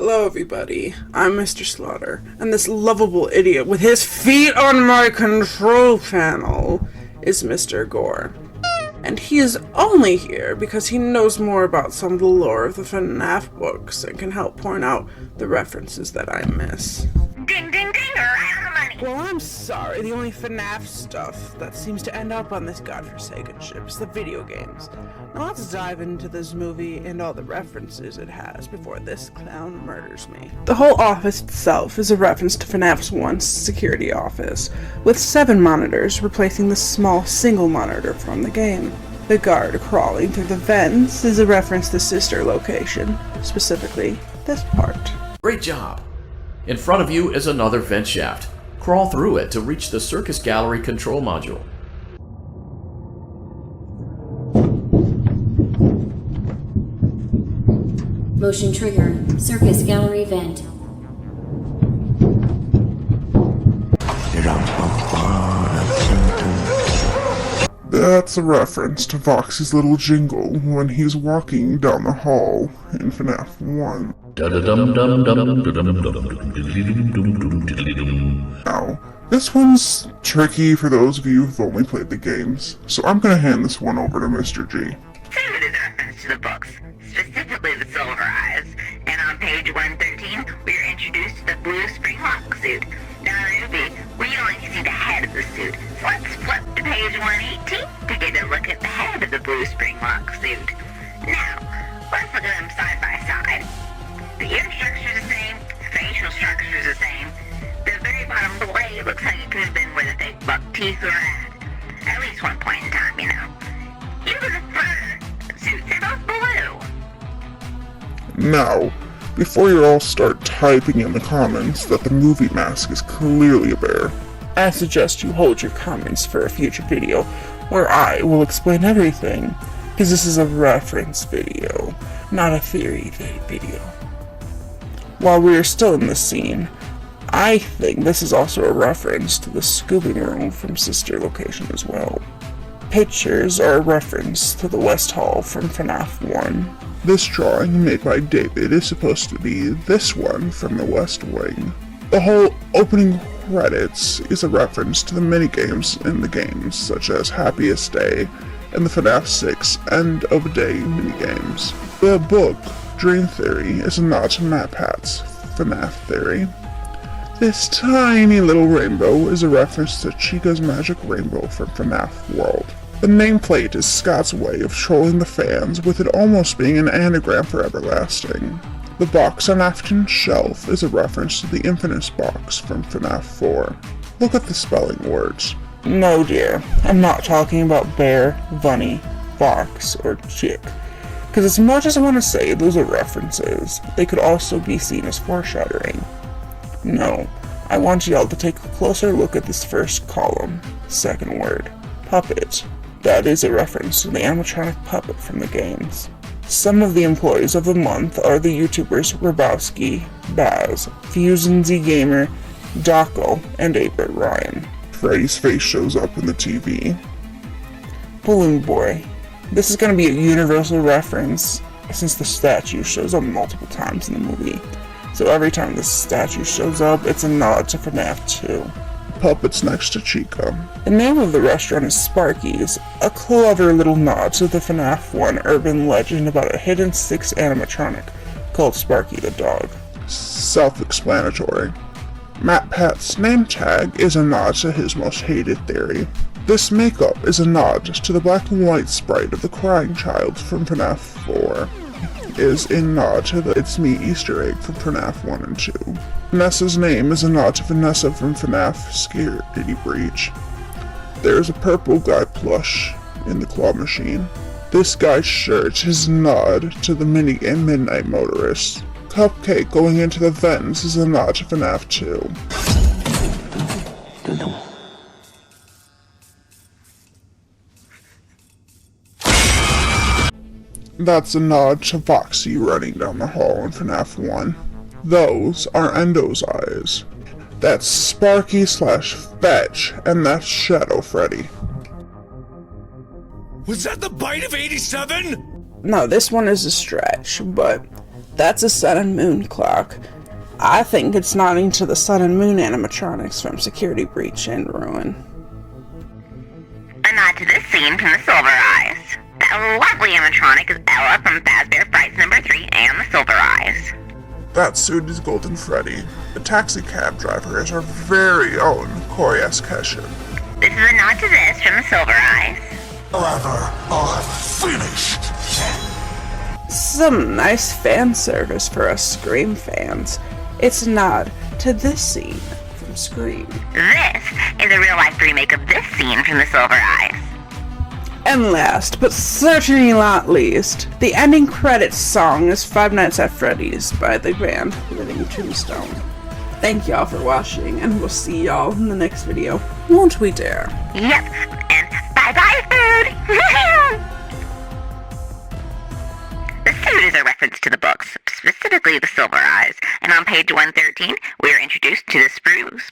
Hello everybody, I'm Mr. Slaughter, and this lovable idiot with his feet on my control panel is Mr. Gore. And he is only here because he knows more about some of the lore of the FNAF books and can help point out the references that I miss. Ding ding ding, right on the money! Well, I'm sorry, the only FNAF stuff that seems to end up on this godforsaken ship is the video games. Now let's dive into this movie and all the references it has before this clown murders me. The whole office itself is a reference to FNAF's once security office, with 7 monitors replacing the small single monitor from the game. The guard crawling through the vents is a reference to Sister Location, specifically this part. Great job! In front of you is another vent shaft. Crawl through it to reach the Circus Gallery control module. Motion trigger. Circus Gallery vent. That's a reference to Foxy's little jingle when he's walking down the hall in FNAF 1. Now, this one's tricky for those of you who've only played the games, so I'm gonna hand this one over to Mr. G. Some of it is a reference to the books, specifically the Silver Eyes, and on page 113, we are introduced to the blue spring lock suit. Now in the movie, we only see the head of the suit, so let's flip to page 118 to get a look at the head of the blue spring lock suit. Now, let's look at them side by side. The ear structure is the same, facial structure is the same. The very bottom blade looks like it could have been where the fake buck teeth were at least one point in time, you know. Even the fur suits are both blue. Now, before you all start typing in the comments that the movie mask is clearly a bear, I suggest you hold your comments for a future video where I will explain everything, because this is a reference video, not a theory video. While we are still in this scene, I think this is also a reference to the scooping room from Sister Location as well. Pictures are a reference to the West Hall from FNAF 1. This drawing made by David is supposed to be this one from the West Wing. The whole opening credits is a reference to the minigames in the games, such as Happiest Day and the FNAF 6 End of Day minigames. The book, Dream Theory, is a nod to MatPat's FNAF Theory. This tiny little rainbow is a reference to Chica's Magic Rainbow from FNAF World. The nameplate is Scott's way of trolling the fans, with it almost being an anagram for everlasting. The box on Afton's shelf is a reference to the infamous box from FNAF 4. Look at the spelling words. No dear, I'm not talking about bear, bunny, box, or chick. Because as much as I want to say those are references, they could also be seen as foreshadowing. No, I want y'all to take a closer look at this first column. Second word, puppet. That is a reference to the animatronic puppet from the games. Some of the employees of the month are the YouTubers Rabowski, Baz, FusionZ Gamer, Dako, and 8-Bit Ryan. Freddy's face shows up in the TV. Balloon Boy. This is going to be a universal reference since the statue shows up multiple times in the movie. So every time this statue shows up, it's a nod to FNAF 2. Puppets next to Chica. The name of the restaurant is Sparky's, a clever little nod to the FNAF 1 urban legend about a hidden 6 animatronic called Sparky the Dog. Self-explanatory. MatPat's name tag is a nod to his most hated theory. This makeup is a nod to the black and white sprite of the crying child from FNAF 4. Is a nod to the It's Me Easter egg from FNAF 1 and 2. Vanessa's name is a nod to Vanessa from FNAF Security Breach. There is a purple guy plush in the claw machine. This guy's shirt is a nod to the minigame Midnight Motorist. Cupcake going into the vents is a nod to FNAF 2. That's a nod to Foxy running down the hall in FNAF 1. Those are Endo's eyes. That's Sparky / Fetch, and that's Shadow Freddy. Was that the bite of 87? No, this one is a stretch, but That's a sun and moon clock. I think it's nodding to the sun and moon animatronics from Security Breach and Ruin. A nod to this scene from the Silver Eyes. That lovely animatronic is Ella from Fazbear Frights number 3 and the Silver Eyes. That suit is Golden Freddy. The taxi cab driver is our very own Corey S. Keshin. This is a nod to this from the Silver Eyes. However, I'm finished. Some nice fan service for us Scream fans. It's a nod to this scene from Scream. This is a real-life remake of this scene from the Silver Eyes. And last, but certainly not least, the ending credits song is Five Nights at Freddy's by the band Living Tombstone. Thank y'all for watching, and we'll see y'all in the next video. Won't we dare? Yep, and bye-bye food! The suit is a reference to the books, specifically the Silver Eyes, and on page 113, we are introduced to the spruce.